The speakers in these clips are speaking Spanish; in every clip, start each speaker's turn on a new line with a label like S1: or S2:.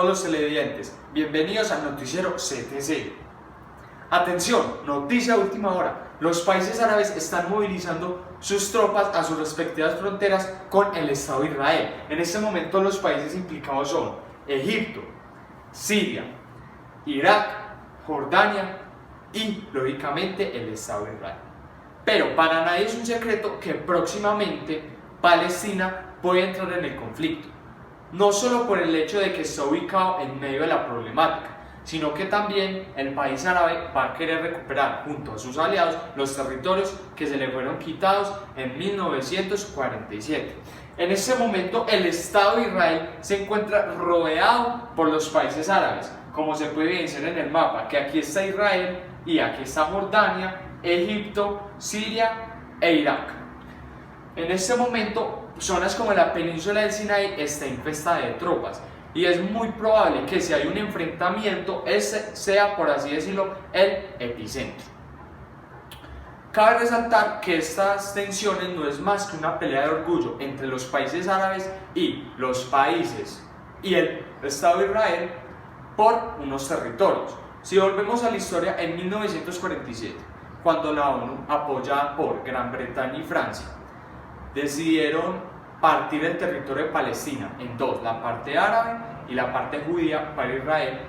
S1: todos los televidentes, bienvenidos al noticiero CTC. Atención, noticia de última hora. Los países árabes están movilizando sus tropas a sus respectivas fronteras con el Estado de Israel. En este momento los países implicados son Egipto, Siria, Irak, Jordania y, lógicamente, el Estado de Israel. Pero para nadie es un secreto que próximamente Palestina puede entrar en el conflicto. No solo por el hecho de que está ubicado en medio de la problemática, sino que también el país árabe va a querer recuperar junto a sus aliados los territorios que se le fueron quitados en 1947. En este momento el Estado de Israel se encuentra rodeado por los países árabes, como se puede evidenciar en el mapa, que aquí está Israel y aquí está Jordania, Egipto, Siria e Irak. En este momento, zonas como la península del Sinaí está infestada de tropas y es muy probable que si hay un enfrentamiento, ese sea, por así decirlo, el epicentro. Cabe resaltar que estas tensiones no es más que una pelea de orgullo entre los países árabes y los países y el Estado de Israel por unos territorios. Si volvemos a la historia, en 1947, cuando la ONU, apoyada por Gran Bretaña y Francia, decidieron partir el territorio de Palestina en dos, la parte árabe y la parte judía para Israel,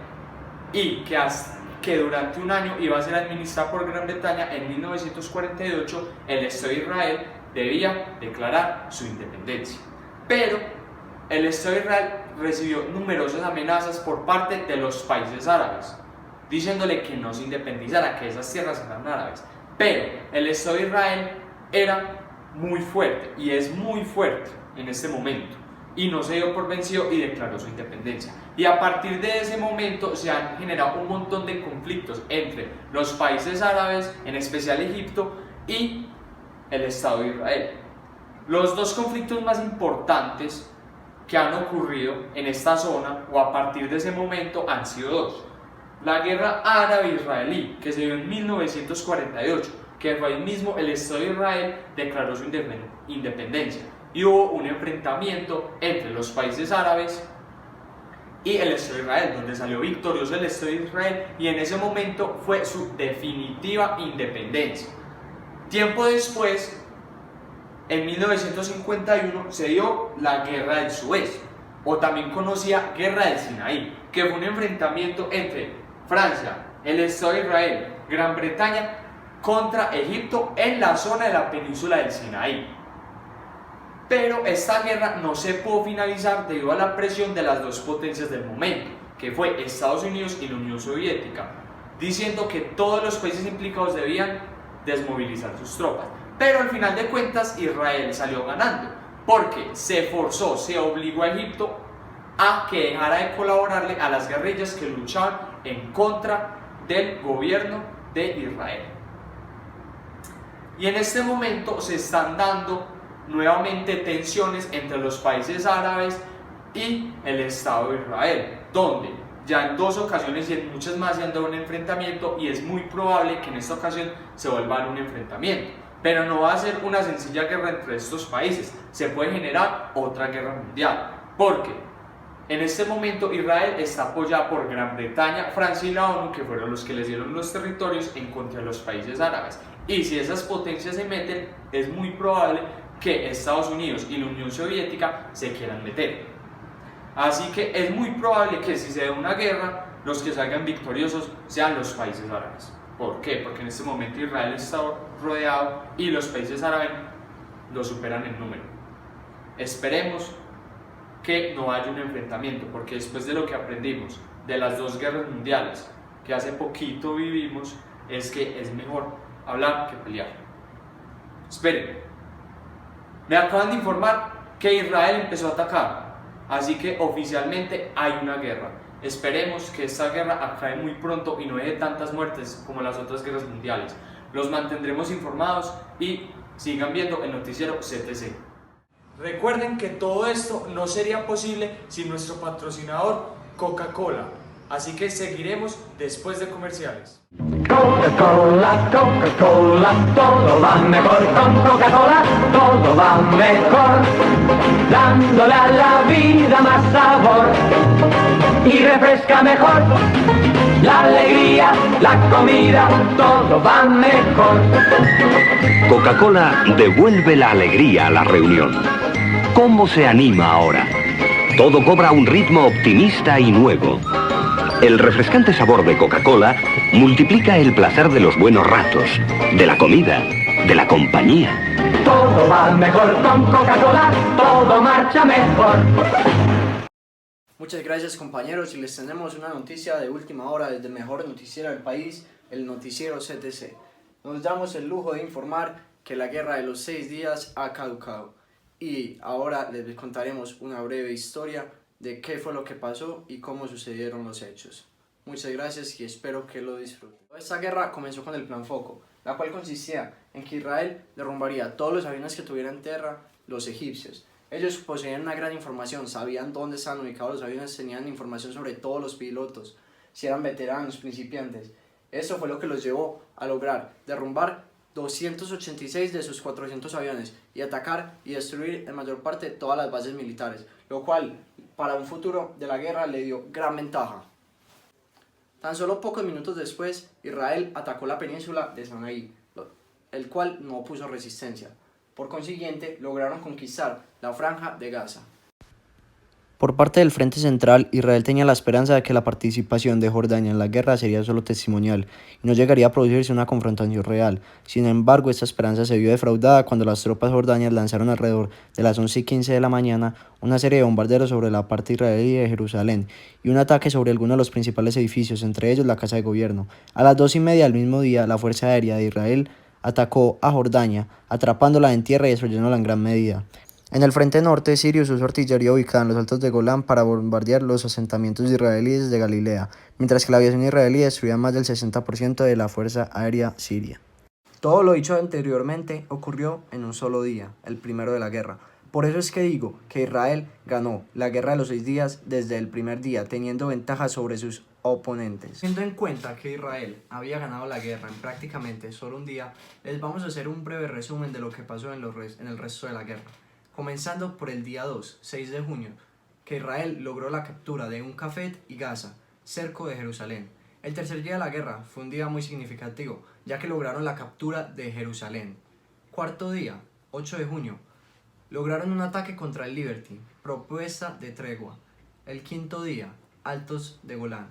S1: y que durante un año iba a ser administrada por Gran Bretaña. En 1948 el Estado de Israel debía declarar su independencia, pero el Estado de Israel recibió numerosas amenazas por parte de los países árabes, diciéndole que no se independizara, que esas tierras eran árabes. Pero el Estado de Israel era muy fuerte y es muy fuerte en este momento y no se dio por vencido y declaró su independencia, y a partir de ese momento se han generado un montón de conflictos entre los países árabes, en especial Egipto, y el Estado de Israel. Los dos conflictos más importantes que han ocurrido en esta zona o a partir de ese momento han sido dos: la guerra árabe-israelí, que se dio en 1948, que fue ahí mismo el Estado de Israel declaró su independencia, y hubo un enfrentamiento entre los países árabes y el Estado de Israel, donde salió victorioso el Estado de Israel, y en ese momento fue su definitiva independencia. Tiempo después, en 1951, se dio la Guerra del Suez, o también conocida Guerra del Sinaí, que fue un enfrentamiento entre Francia, el Estado de Israel, Gran Bretaña contra Egipto en la zona de la península del Sinaí. Pero esta guerra no se pudo finalizar debido a la presión de las dos potencias del momento, que fue Estados Unidos y la Unión Soviética, diciendo que todos los países implicados debían desmovilizar sus tropas. Pero al final de cuentas Israel salió ganando, porque se obligó a Egipto a que dejara de colaborarle a las guerrillas que luchaban en contra del gobierno de Israel. Y en este momento se están dando nuevamente tensiones entre los países árabes y el Estado de Israel, donde ya en dos ocasiones y en muchas más se han dado un enfrentamiento, y es muy probable que en esta ocasión se vuelva a dar un enfrentamiento. Pero no va a ser una sencilla guerra entre estos países, se puede generar otra guerra mundial, porque en este momento Israel está apoyada por Gran Bretaña, Francia y la ONU, que fueron los que les dieron los territorios en contra de los países árabes. Y si esas potencias se meten, es muy probable que Estados Unidos y la Unión Soviética se quieran meter. Así que es muy probable que si se da una guerra, los que salgan victoriosos sean los países árabes. ¿Por qué? Porque en este momento Israel está rodeado y los países árabes lo superan en número. Esperemos que no haya un enfrentamiento, porque después de lo que aprendimos de las dos guerras mundiales que hace poquito vivimos, es que es mejor hablar que pelear. Esperen, me acaban de informar que Israel empezó a atacar, así que oficialmente hay una guerra. Esperemos que esta guerra acabe muy pronto y no deje tantas muertes como las otras guerras mundiales. Los mantendremos informados y sigan viendo el noticiero CTC. Recuerden que todo esto no sería posible sin nuestro patrocinador Coca-Cola, así que seguiremos después de comerciales.
S2: Coca-Cola, Coca-Cola, todo va mejor con Coca-Cola, todo va mejor, dándole a la vida más sabor y refresca mejor. La alegría, la comida, todo va mejor.
S3: Coca-Cola devuelve la alegría a la reunión. ¿Cómo se anima ahora? Todo cobra un ritmo optimista y nuevo. El refrescante sabor de Coca-Cola multiplica el placer de los buenos ratos, de la comida, de la compañía.
S2: Todo va mejor con Coca-Cola, todo marcha mejor.
S4: Muchas gracias, compañeros, y les tenemos una noticia de última hora desde el mejor noticiero del país, el noticiero CTC. Nos damos el lujo de informar que la guerra de los 6 días ha caducado y ahora les contaremos una breve historia de qué fue lo que pasó y cómo sucedieron los hechos. Muchas gracias y espero que lo disfruten. Esta guerra comenzó con el Plan Foco, la cual consistía en que Israel derrumbaría todos los aviones que tuvieran en tierra los egipcios. Ellos poseían una gran información, sabían dónde estaban ubicados los aviones, tenían información sobre todos los pilotos, si eran veteranos, principiantes. Eso fue lo que los llevó a lograr derrumbar 286 de sus 400 aviones y atacar y destruir en mayor parte todas las bases militares, lo cual para un futuro de la guerra le dio gran ventaja. Tan solo pocos minutos después, Israel atacó la península de Sinaí, el cual no opuso resistencia. Por consiguiente, lograron conquistar la Franja de Gaza. Por parte del Frente Central, Israel tenía la esperanza de que la participación de Jordania en la guerra sería solo testimonial y no llegaría a producirse una confrontación real. Sin embargo, esta esperanza se vio defraudada cuando las tropas jordanias lanzaron alrededor de las 11:15 de la mañana una serie de bombarderos sobre la parte israelí de Jerusalén y un ataque sobre algunos de los principales edificios, entre ellos la Casa de Gobierno. A las 2:30 del mismo día, la Fuerza Aérea de Israel atacó a Jordania, atrapándola en tierra y destruyéndola en gran medida. En el frente norte, Sirio usó su artillería ubicada en los altos de Golán para bombardear los asentamientos israelíes de Galilea, mientras que la aviación israelí destruía más del 60% de la fuerza aérea siria. Todo lo dicho anteriormente ocurrió en un solo día, el primero de la guerra. Por eso es que digo que Israel ganó la guerra de los 6 días desde el primer día, teniendo ventaja sobre sus oponentes. Teniendo en cuenta que Israel había ganado la guerra en prácticamente solo un día, les vamos a hacer un breve resumen de lo que pasó en el resto de la guerra. Comenzando por el día 2, 6 de junio, que Israel logró la captura de Umm-Qafet y Gaza, cerco de Jerusalén. El tercer día de la guerra fue un día muy significativo, ya que lograron la captura de Jerusalén. Cuarto día, 8 de junio, lograron un ataque contra el Liberty, propuesta de tregua. El quinto día, Altos de Golán.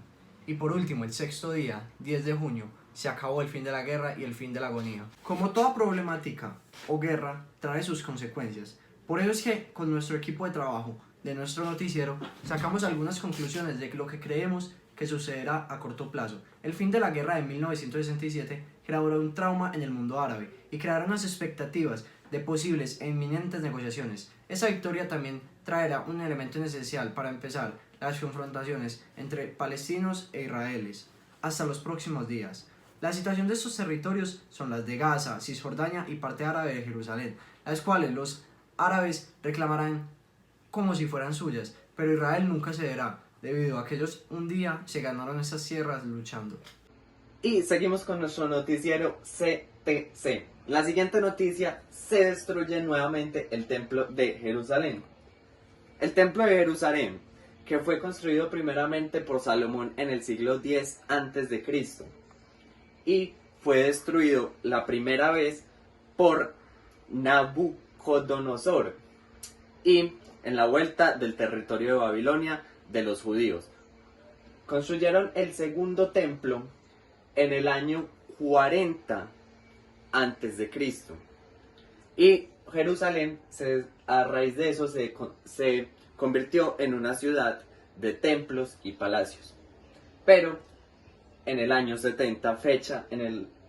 S4: Y por último, el sexto día, 10 de junio, se acabó el fin de la guerra y el fin de la agonía. Como toda problemática o guerra, trae sus consecuencias. Por eso es que con nuestro equipo de trabajo de nuestro noticiero sacamos algunas conclusiones de lo que creemos que sucederá a corto plazo. El fin de la guerra de 1967 generó un trauma en el mundo árabe y crearon unas expectativas de posibles e inminentes negociaciones. Esa victoria también traerá un elemento esencial para empezar las confrontaciones entre palestinos e israelíes hasta los próximos días. La situación de estos territorios son las de Gaza, Cisjordania y parte árabe de Jerusalén, las cuales los árabes reclamarán como si fueran suyas, pero Israel nunca cederá, debido a que ellos un día se ganaron esas tierras luchando.
S5: Y seguimos con nuestro noticiero CTC. La siguiente noticia: se destruye nuevamente el templo de Jerusalén. El templo de Jerusalén, que fue construido primeramente por Salomón en el siglo X a.C. y fue destruido la primera vez por Nabucodonosor y en la vuelta del territorio de Babilonia de los judíos. Construyeron el segundo templo en el año 40 a.C. y Jerusalén, a raíz de eso, se convirtió en una ciudad de templos y palacios. Pero en el año 70,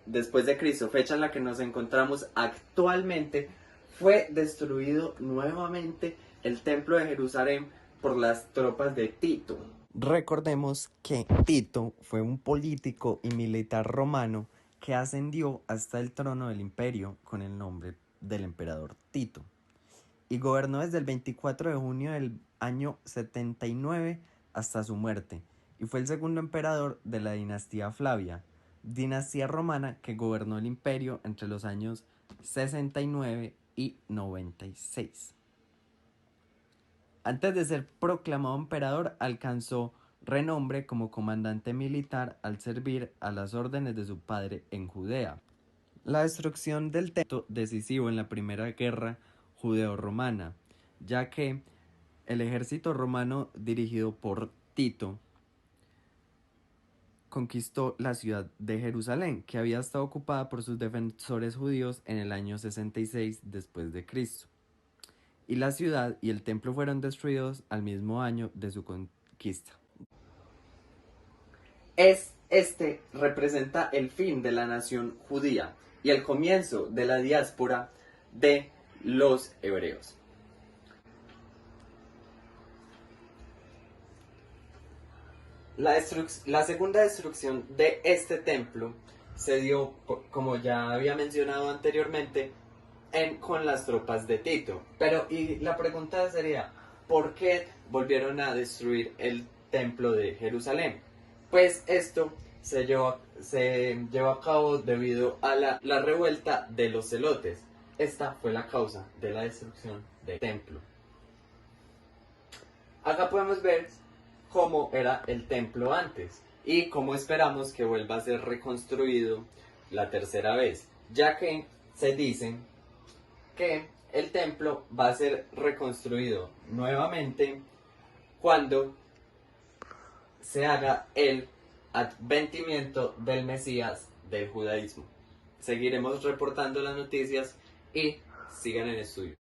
S5: después de Cristo, fecha en la que nos encontramos actualmente, fue destruido nuevamente el templo de Jerusalén por las tropas de Tito.
S6: Recordemos que Tito fue un político y militar romano que ascendió hasta el trono del imperio con el nombre del emperador Tito y gobernó desde el 24 de junio del año 79 hasta su muerte, y fue el segundo emperador de la dinastía Flavia. dinastía romana que gobernó el imperio entre los años 69 y 96. Antes de ser proclamado emperador, alcanzó renombre como comandante militar al servir a las órdenes de su padre en Judea. La destrucción del templo decisivo en la primera guerra judeo-romana, ya que el ejército romano dirigido por Tito conquistó la ciudad de Jerusalén, que había estado ocupada por sus defensores judíos en el año 66 después de Cristo. Y la ciudad y el templo fueron destruidos al mismo año de su conquista.
S5: Este representa el fin de la nación judía y el comienzo de la diáspora de los hebreos. La segunda destrucción de este templo se dio, como ya había mencionado anteriormente, con las tropas de Tito. Pero y la pregunta sería, ¿por qué volvieron a destruir el templo de Jerusalén? Pues esto se llevó a cabo debido a la revuelta de los celotes. Esta fue la causa de la destrucción del templo. Acá podemos ver cómo era el templo antes y cómo esperamos que vuelva a ser reconstruido la tercera vez, ya que se dice que el templo va a ser reconstruido nuevamente cuando se haga el advenimiento del Mesías del judaísmo. Seguiremos reportando las noticias y sigan en estudio.